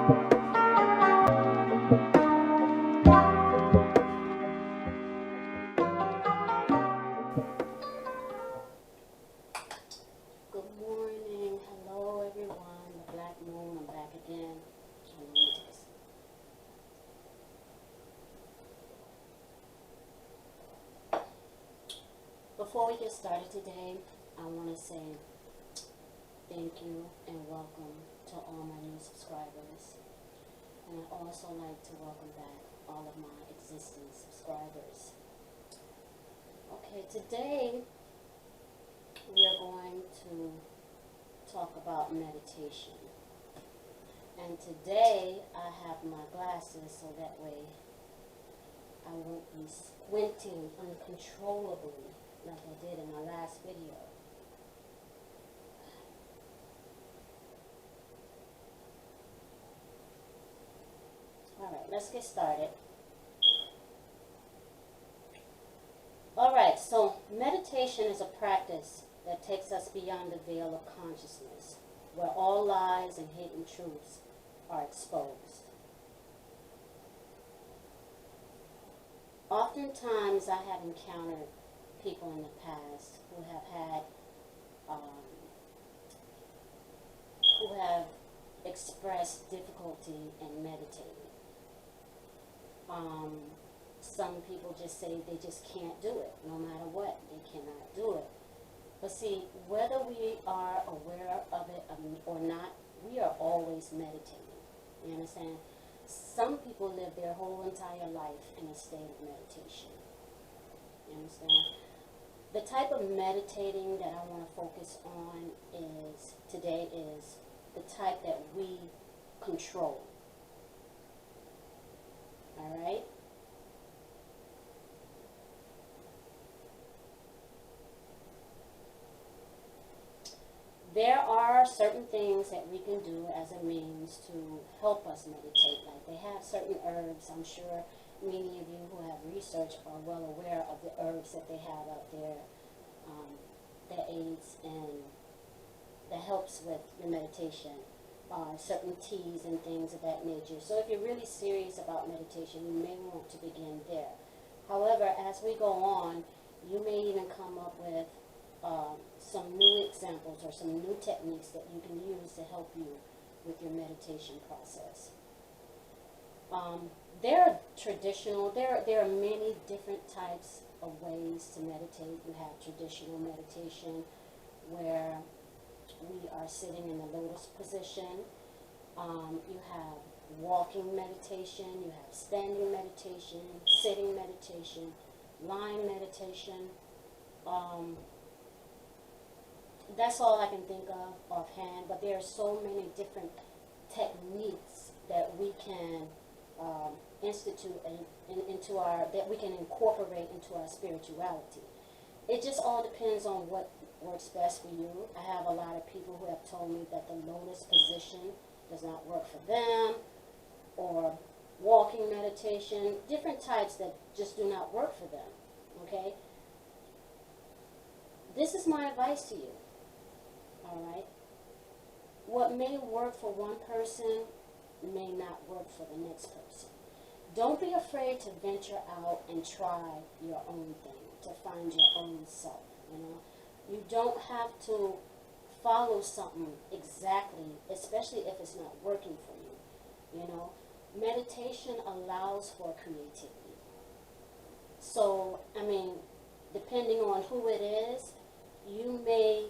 Good morning. Hello, everyone. The Black Moon. I'm back again. Before we get started today, I want to say thank you and welcome to all my new subscribers. And I'd also like to welcome back all of my existing subscribers. Okay, today we are going to talk about meditation. And today I have my glasses so that way I won't be squinting uncontrollably like I did in my last video. Alright, let's get started. Alright, so meditation is a practice that takes us beyond the veil of consciousness, where all lies and hidden truths are exposed. Oftentimes I have encountered people in the past who have expressed difficulty in meditating. Some people just say they just can't do it, no matter what, they cannot do it. But see, whether we are aware of it or not, we are always meditating. You understand? Some people live their whole entire life in a state of meditation. You understand? The type of meditating that I want to focus on today is the type that we control. Alright? There are certain things that we can do as a means to help us meditate. Like they have certain herbs. I'm sure many of you who have researched are well aware of the herbs that they have out there that aids and that helps with your meditation. Certain teas and things of that nature. So if you're really serious about meditation, you may want to begin there. However, as we go on, you may even come up with some new examples or some new techniques that you can use to help you with your meditation process. There are many different types of ways to meditate. You have traditional meditation where we are sitting in the lotus position. You have walking meditation, you have standing meditation, sitting meditation, lying meditation. That's all I can think of offhand, but there are so many different techniques that we can institute that we can incorporate into our spirituality. It just all depends on what works best for you. I have a lot of people who have told me that the lotus position does not work for them, or walking meditation, different types that just do not work for them. Okay? This is my advice to you. Alright? What may work for one person may not work for the next person. Don't be afraid to venture out and try your own thing, to find your own self, you know. You don't have to follow something exactly, especially if it's not working for you, you know. Meditation allows for creativity. So, I mean, depending on who it is, you may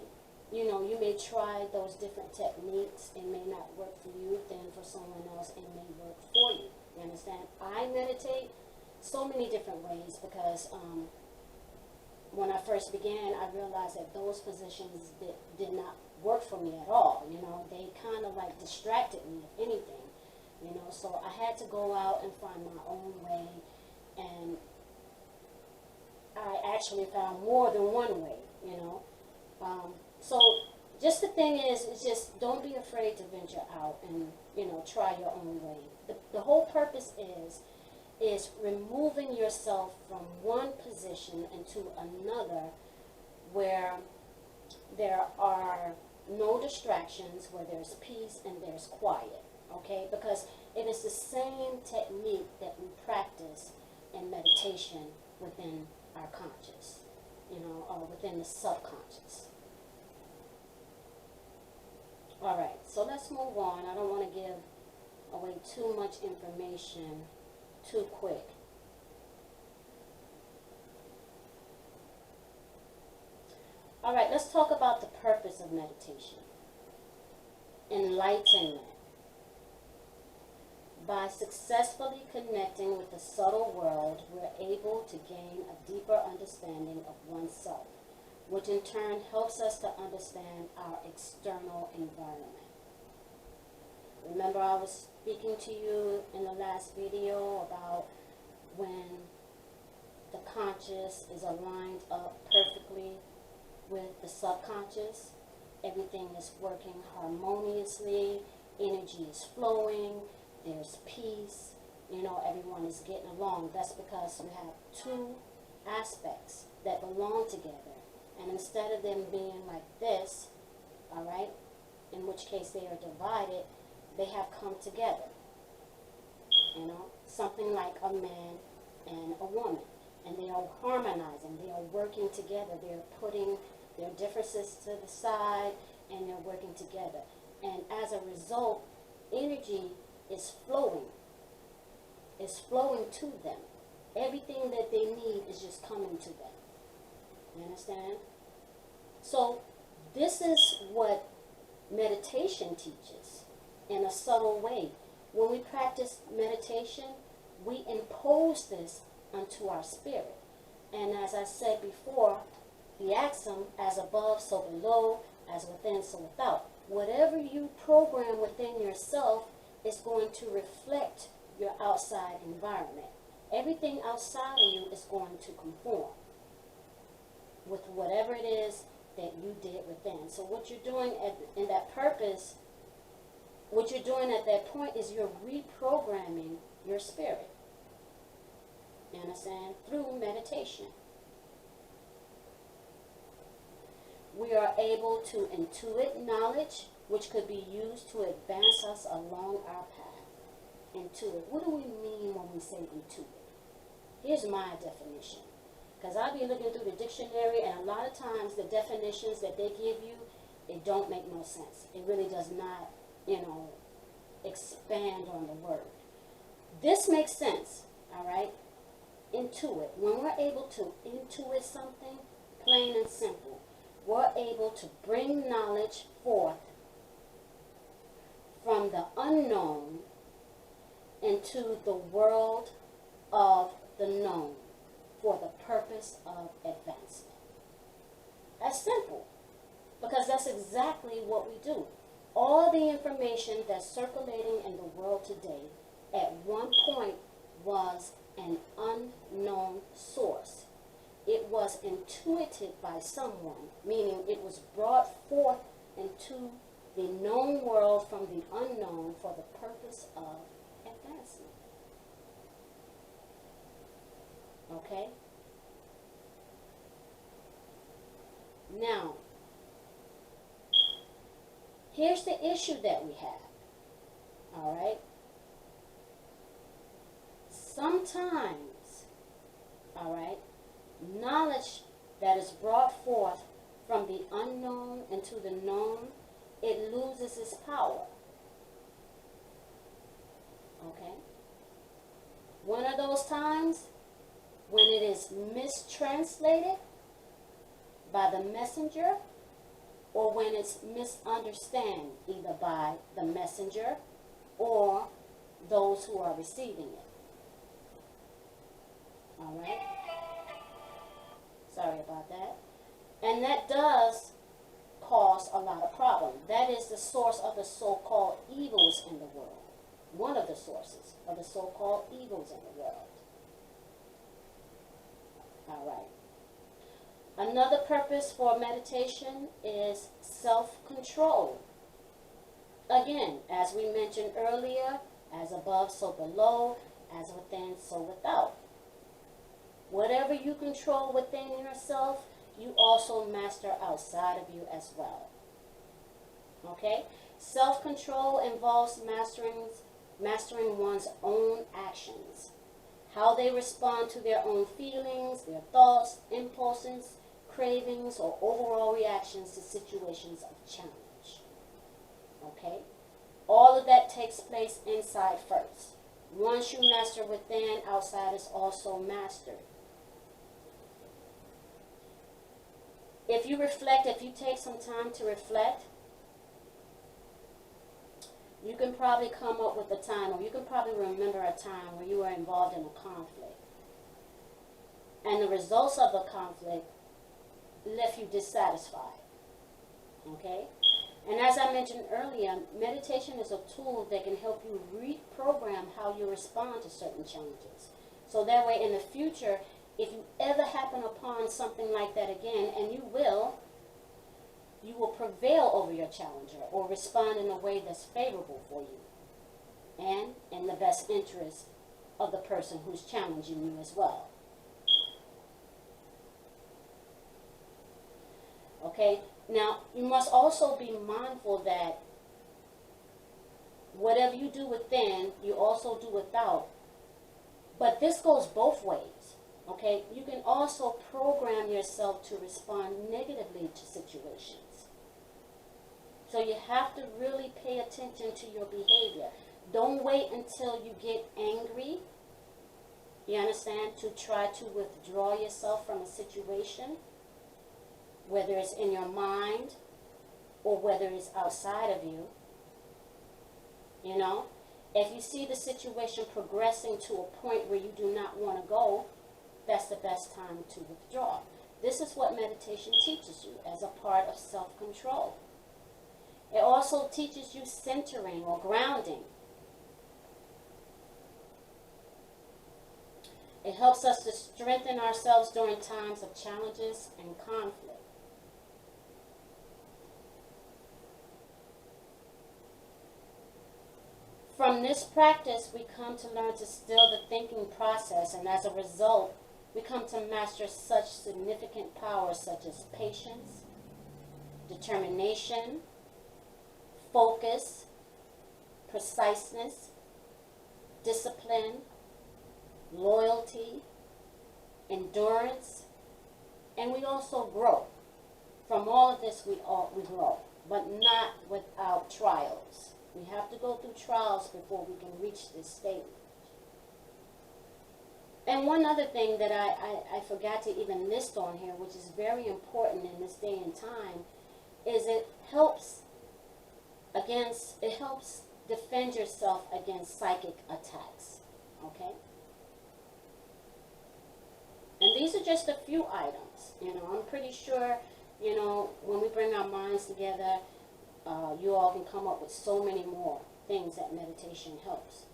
try those different techniques. It may not work for you, then for someone else it may work for you. You understand? I meditate so many different ways because when I first began, I realized that those positions did not work for me at all. You know, they kind of like distracted me, if anything. You know, so I had to go out and find my own way, and I actually found more than one way, you know. So just the thing is just don't be afraid to venture out and, you know, try your own way. The whole purpose is removing yourself from one position into another where there are no distractions, where there's peace and there's quiet. Okay? Because it is the same technique that we practice in meditation within our conscious, or within the subconscious. All right, so let's move on. I don't want to give away too much information too quick. All right, let's talk about the purpose of meditation. Enlightenment. By successfully connecting with the subtle world, we're able to gain a deeper understanding of oneself, which in turn helps us to understand our external environment. Remember, I was speaking to you in the last video about when the conscious is aligned up perfectly with the subconscious. Everything is working harmoniously, energy is flowing, there's peace, everyone is getting along. That's because you have two aspects that belong together. And instead of them being like this, all right, in which case they are divided, they have come together. Something like a man and a woman. And they are harmonizing, they are working together, they're putting their differences to the side, and they're working together. And as a result, energy is flowing. It's flowing to them. Everything that they need is just coming to them. You understand? So this is what meditation teaches in a subtle way. When we practice meditation, we impose this unto our spirit. And as I said before, the axiom, as above, so below, as within, so without. Whatever you program within yourself is going to reflect your outside environment. Everything outside of you is going to conform with whatever it is that you did within. So what you're doing in that purpose, what you're doing at that point is you're reprogramming your spirit. You understand? Through meditation. We are able to intuit knowledge, which could be used to advance us along our path. Intuit. What do we mean when we say intuit? Here's my definition. Because I'll be looking through the dictionary, and a lot of times the definitions that they give you, it don't make no sense. It really does not, expand on the word. This makes sense, all right? Intuit. When we're able to intuit something, plain and simple, we're able to bring knowledge forth from the unknown into the world of the known for the purpose of advancement. That's simple, because that's exactly what we do. All the information that's circulating in the world today at one point was an unknown source. It was intuited by someone, meaning it was brought forth into the known world from the unknown for the purpose of advancement. Okay? Now, here's the issue that we have. All right? Sometimes, all right, knowledge that is brought forth from the unknown into the known, it loses its power. Okay? One of those times when it is mistranslated by the messenger, or when it's misunderstood either by the messenger or those who are receiving it. All right? Sorry about that. And that does cause a lot of problems. That is the source of the so-called evils in the world. One of the sources of the so-called evils in the world. All right. Another purpose for meditation is self-control. Again, as we mentioned earlier, as above, so below, as within, so without. Whatever you control within yourself, you also master outside of you as well. Okay? Self-control involves mastering one's own actions, how they respond to their own feelings, their thoughts, impulses, cravings, or overall reactions to situations of challenge. Okay? All of that takes place inside first. Once you master within, outside is also mastered. If you reflect, if you take some time to reflect, you can probably come up with a time, or you can probably remember a time where you were involved in a conflict. And the results of the conflict left you dissatisfied. Okay? And as I mentioned earlier, meditation is a tool that can help you reprogram how you respond to certain challenges. So that way in the future, if you ever happen upon something like that again, and you will prevail over your challenger or respond in a way that's favorable for you and in the best interest of the person who's challenging you as well. Okay, now you must also be mindful that whatever you do within, you also do without. But this goes both ways. Okay, you can also program yourself to respond negatively to situations. So you have to really pay attention to your behavior. Don't wait until you get angry, you understand, to try to withdraw yourself from a situation, whether it's in your mind or whether it's outside of you. You know, if you see the situation progressing to a point where you do not want to go, that's the best time to withdraw. This is what meditation teaches you as a part of self-control. It also teaches you centering or grounding. It helps us to strengthen ourselves during times of challenges and conflict. From this practice, we come to learn to still the thinking process, and as a result, we come to master such significant powers such as patience, determination, focus, preciseness, discipline, loyalty, endurance, and we also grow. From all of this, we grow, but not without trials. We have to go through trials before we can reach this state. And one other thing that I forgot to even list on here, which is very important in this day and time, is it helps defend yourself against psychic attacks. Okay? And these are just a few items. You know, I'm pretty sure, you know, when we bring our minds together, you all can come up with so many more things that meditation helps.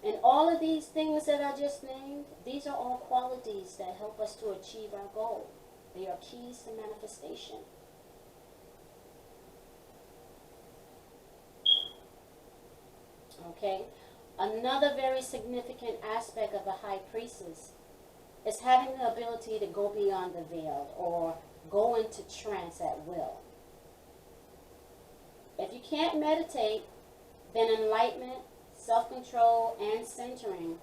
And all of these things that I just named, these are all qualities that help us to achieve our goal. They are keys to manifestation. Okay? Another very significant aspect of the high priestess is having the ability to go beyond the veil or go into trance at will. If you can't meditate, then enlightenment, self-control, and centering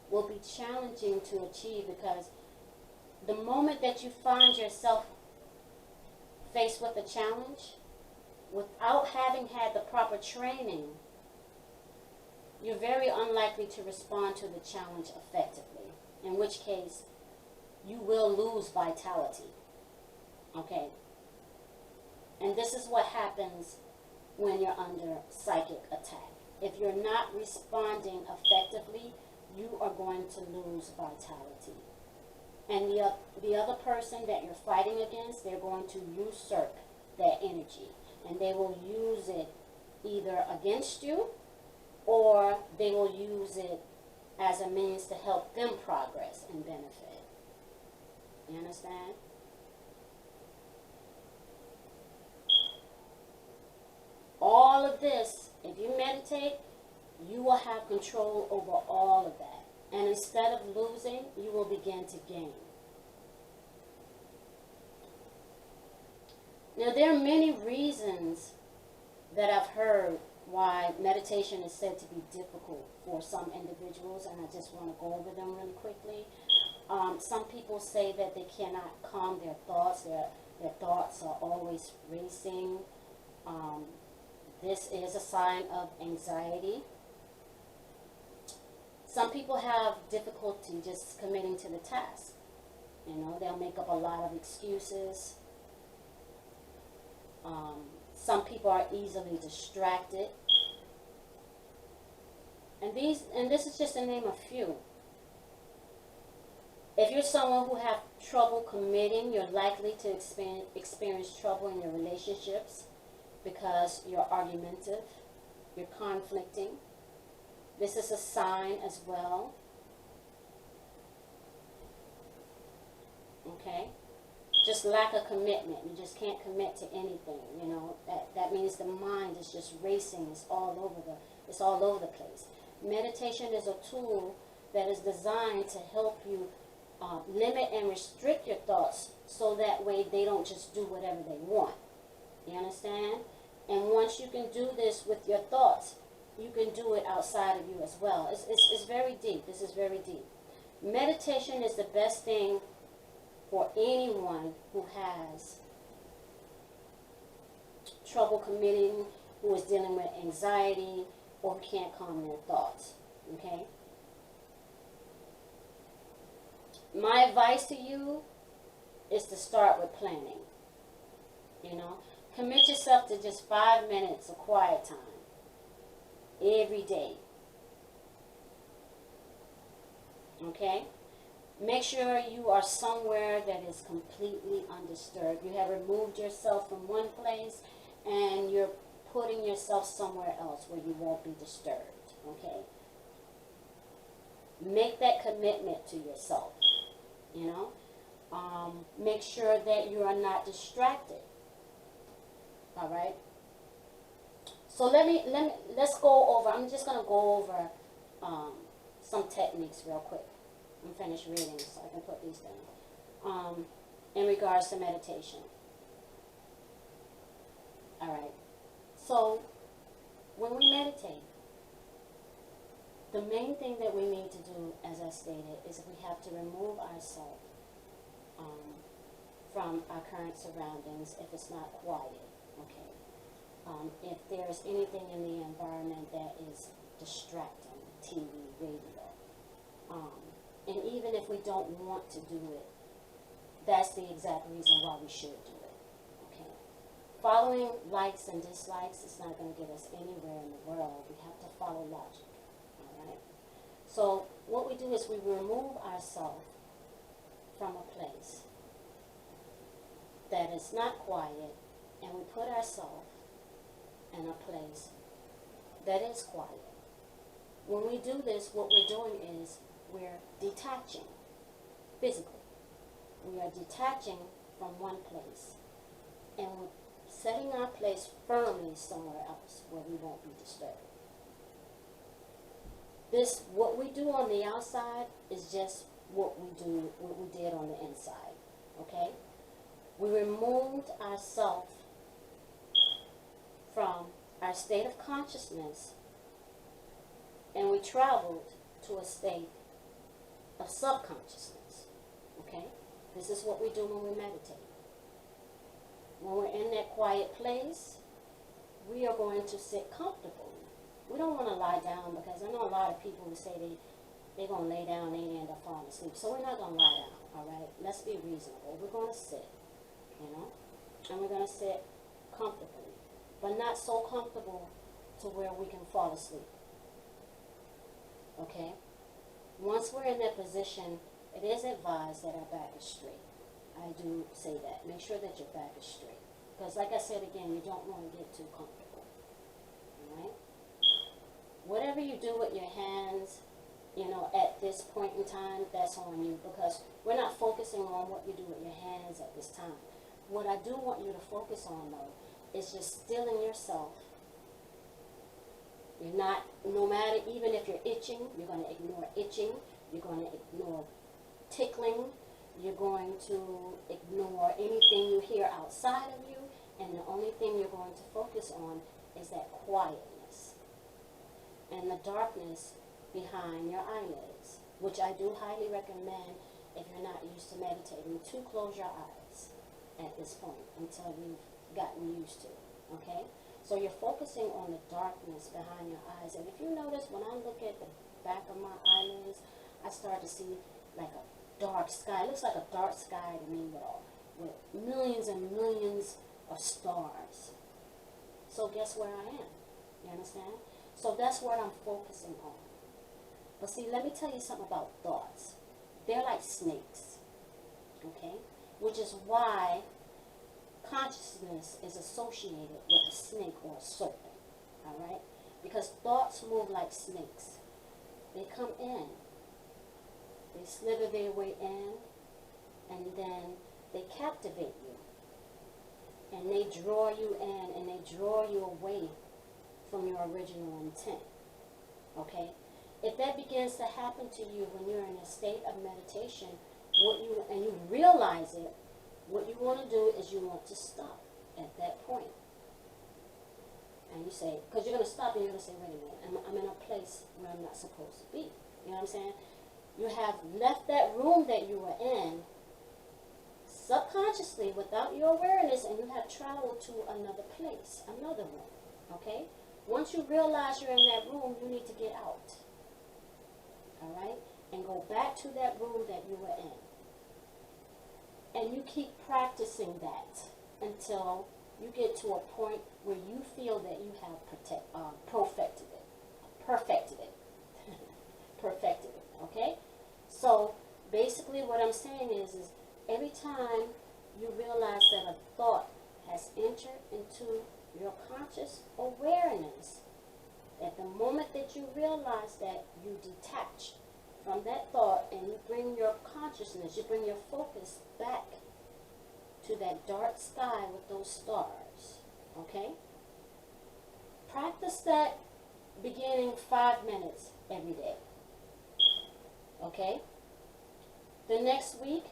will be challenging to achieve, because the moment that you find yourself faced with a challenge, without having had the proper training, you're very unlikely to respond to the challenge effectively, in which case you will lose vitality. Okay? And this is what happens when you're under psychic attack. If you're not responding effectively, you are going to lose vitality. And the other person that you're fighting against, they're going to usurp that energy. And they will use it either against you, or they will use it as a means to help them progress and benefit. You understand? All of this, if you meditate, you will have control over all of that. And instead of losing, you will begin to gain. Now, there are many reasons that I've heard why meditation is said to be difficult for some individuals, and I just want to go over them really quickly. Some people say that they cannot calm their thoughts. Their thoughts are always racing. This is a sign of anxiety. Some people have difficulty just committing to the task. You know, they'll make up a lot of excuses. Some people are easily distracted. And this is just to name a few. If you're someone who have trouble committing, you're likely to experience trouble in your relationships because you're argumentative, you're conflicting. This is a sign as well. Okay? Just lack of commitment. You just can't commit to anything, you know. That means the mind is just racing. It's all over the place. Meditation is a tool that is designed to help you limit and restrict your thoughts so that way they don't just do whatever they want. You understand? And once you can do this with your thoughts, you can do it outside of you as well. It's very deep. This is very deep. Meditation is the best thing for anyone who has trouble committing, who is dealing with anxiety, or who can't calm their thoughts. Okay? My advice to you is to start with planning. You know, commit yourself to just 5 minutes of quiet time every day. Okay? Make sure you are somewhere that is completely undisturbed. You have removed yourself from one place and you're putting yourself somewhere else where you won't be disturbed. Okay? Make that commitment to yourself. You know? Make sure that you are not distracted. All right? So let's go over. I'm just going to go over some techniques real quick. I'm finished reading so I can put these down. In regards to meditation. Alright. So, when we meditate, the main thing that we need to do, as I stated, is we have to remove ourselves from our current surroundings if it's not quiet. Okay. If there's anything in the environment that is distracting, TV, radio, and even if we don't want to do it, that's the exact reason why we should do it. Okay. Following likes and dislikes is not going to get us anywhere in the world. We have to follow logic. All right. So what we do is we remove ourselves from a place that is not quiet, and we put ourselves in a place that is quiet. When we do this, what we're doing is we're detaching physically. We are detaching from one place and we're setting our place firmly somewhere else where we won't be disturbed. This, what we do on the outside is just what we did on the inside. Okay? We removed ourselves from our state of consciousness and we traveled to a state of subconsciousness. Okay? This is what we do when we meditate. When we're in that quiet place, we are going to sit comfortably. We don't want to lie down because I know a lot of people who say they're going to lay down and they end up falling asleep. So we're not going to lie down, all right? Let's be reasonable. We're going to sit, you know, and we're going to sit comfortably, but not so comfortable to where we can fall asleep. Okay? Once we're in that position, it is advised that our back is straight. I do say that. Make sure that your back is straight. Because like I said again, you don't want to get too comfortable. Alright? Whatever you do with your hands, you know, at this point in time, that's on you. Because we're not focusing on what you do with your hands at this time. What I do want you to focus on, though, is just stilling yourself. You're not, no matter, even if you're itching, you're going to ignore itching. You're going to ignore tickling. You're going to ignore anything you hear outside of you. And the only thing you're going to focus on is that quietness and the darkness behind your eyelids, which I do highly recommend if you're not used to meditating, to close your eyes at this point until you've gotten used to it, okay? So you're focusing on the darkness behind your eyes. And if you notice, when I look at the back of my eyelids, I start to see like a dark sky. It looks like a dark sky to me with millions and millions of stars. So guess where I am? You understand? So that's what I'm focusing on. But see, let me tell you something about thoughts. They're like snakes, okay? Which is why consciousness is associated with a snake or a serpent, all right? Because thoughts move like snakes. They come in, they slither their way in, and then they captivate you. And they draw you in, and they draw you away from your original intent, okay? If that begins to happen to you when you're in a state of meditation, and you realize it, what you want to do is you want to stop at that point. And you say, because you're going to stop and you're going to say, wait a minute, I'm in a place where I'm not supposed to be. You know what I'm saying? You have left that room that you were in subconsciously without your awareness, and you have traveled to another place, another room, okay? Once you realize you're in that room, you need to get out, all right? And go back to that room that you were in. And you keep practicing that until you get to a point where you feel that you have perfected it, perfected it, okay? So basically what I'm saying is every time you realize that a thought has entered into your conscious awareness, at the moment that you realize that, you detach from that thought and you bring your consciousness, you bring your focus back to that dark sky with those stars, okay? Practice that beginning 5 minutes every day, okay? The next week,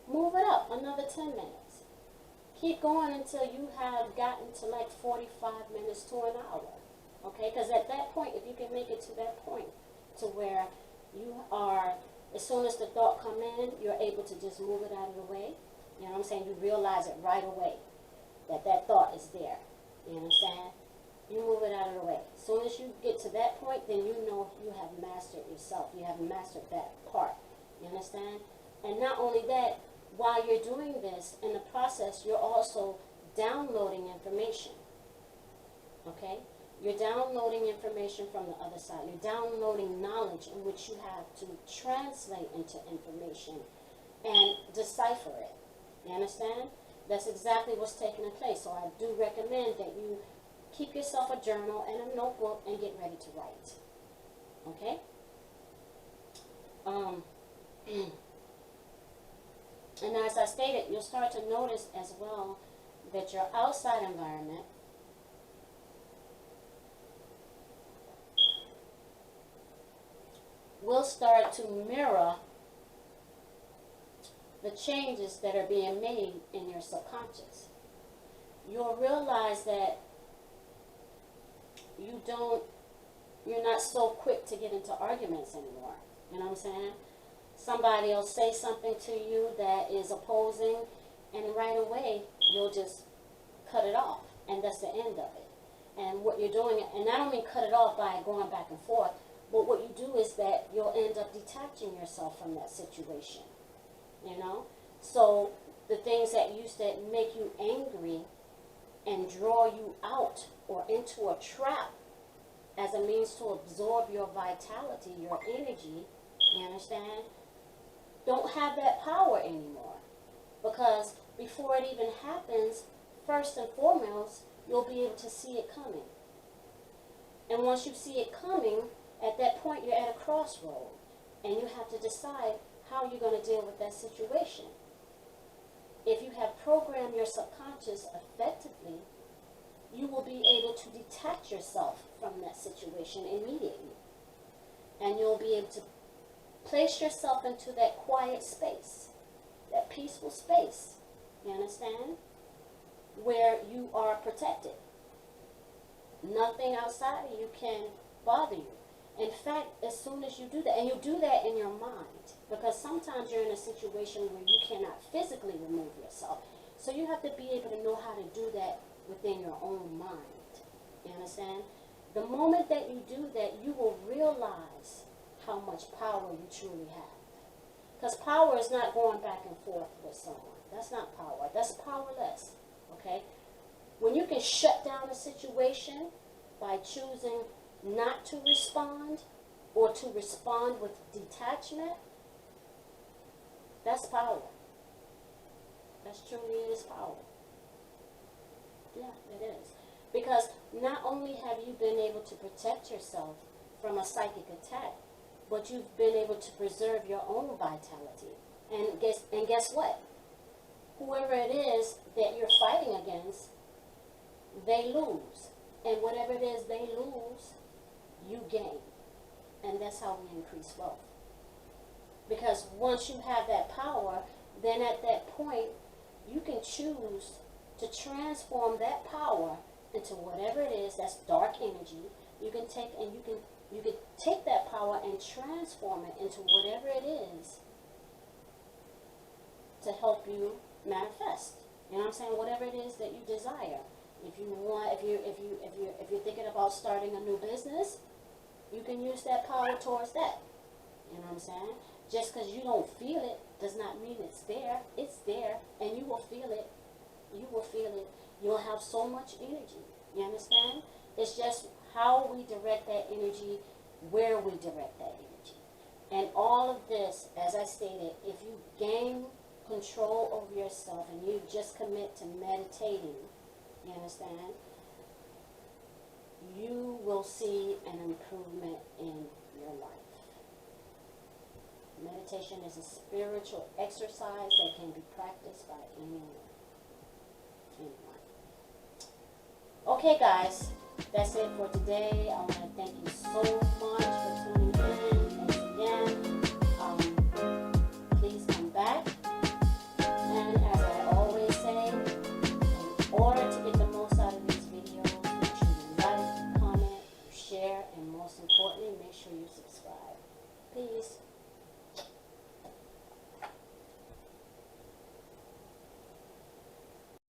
move it up another 10 minutes. Keep going until you have gotten to like 45 minutes to an hour, okay? Because at that point, if you can make it to that point to where you are, as soon as the thought come in, you're able to just move it out of the way. You know what I'm saying? You realize it right away that that thought is there. You understand? You move it out of the way. As soon as you get to that point, then you know you have mastered yourself. You have mastered that part. You understand? And not only that, while you're doing this, in the process, you're also downloading information. Okay? You're downloading information from the other side. You're downloading knowledge in which you have to translate into information and decipher it. You understand? That's exactly what's taking place. So I do recommend that you keep yourself a journal and a notebook and get ready to write. Okay? And as I stated, you'll start to notice as well that your outside environment will start to mirror the changes that are being made in your subconscious. You'll realize that you're not so quick to get into arguments anymore. You know what I'm saying? Somebody will say something to you that is opposing, and right away you'll just cut it off, and that's the end of it. And what you're doing, and I don't mean cut it off by going back and forth, but what you do is that you'll end up detaching yourself from that situation. You know? So the things that used to make you angry and draw you out or into a trap as a means to absorb your vitality, your energy, you understand, don't have that power anymore. Because before it even happens, first and foremost, you'll be able to see it coming. And once you see it coming, at that point you're at a crossroad. And you have to decide how you're going to deal with that situation. If you have programmed your subconscious effectively, you will be able to detach yourself from that situation immediately. And you'll be able to place yourself into that quiet space, that peaceful space, you understand, where you are protected. Nothing outside of you can bother you. In fact, as soon as you do that, and you do that in your mind, because sometimes you're in a situation where you cannot physically remove yourself. So you have to be able to know how to do that within your own mind. You understand? The moment that you do that, you will realize how much power you truly have. Because power is not going back and forth with someone. That's not power. That's powerless. Okay? When you can shut down a situation by choosing not to respond or to respond with detachment, that's power. That's truly is power. Yeah, it is. Because not only have you been able to protect yourself from a psychic attack, but you've been able to preserve your own vitality. And guess what? Whoever it is that you're fighting against, they lose. And whatever it is they lose, you gain. And that's how we increase wealth. Because once you have that power, then at that point, you can choose to transform that power into whatever it is that's dark energy. You can take that power and transform it into whatever it is to help you manifest. You know what I'm saying? Whatever it is that you desire. If you're thinking about starting a new business, you can use that power towards that. You know what I'm saying? Just because you don't feel it does not mean it's there. It's there, and you will feel it. You will feel it. You'll have so much energy. You understand? It's just how we direct that energy, where we direct that energy. And all of this, as I stated, if you gain control over yourself and you just commit to meditating, you understand, you will see an improvement in your life. Meditation is a spiritual exercise that can be practiced by anyone. Okay, guys, that's it for today. I want to thank you so much for tuning in. Once again, please come back. And as I always say, in order to get the most out of these videos, make sure you like, comment, share, and most importantly, make sure you subscribe. Peace.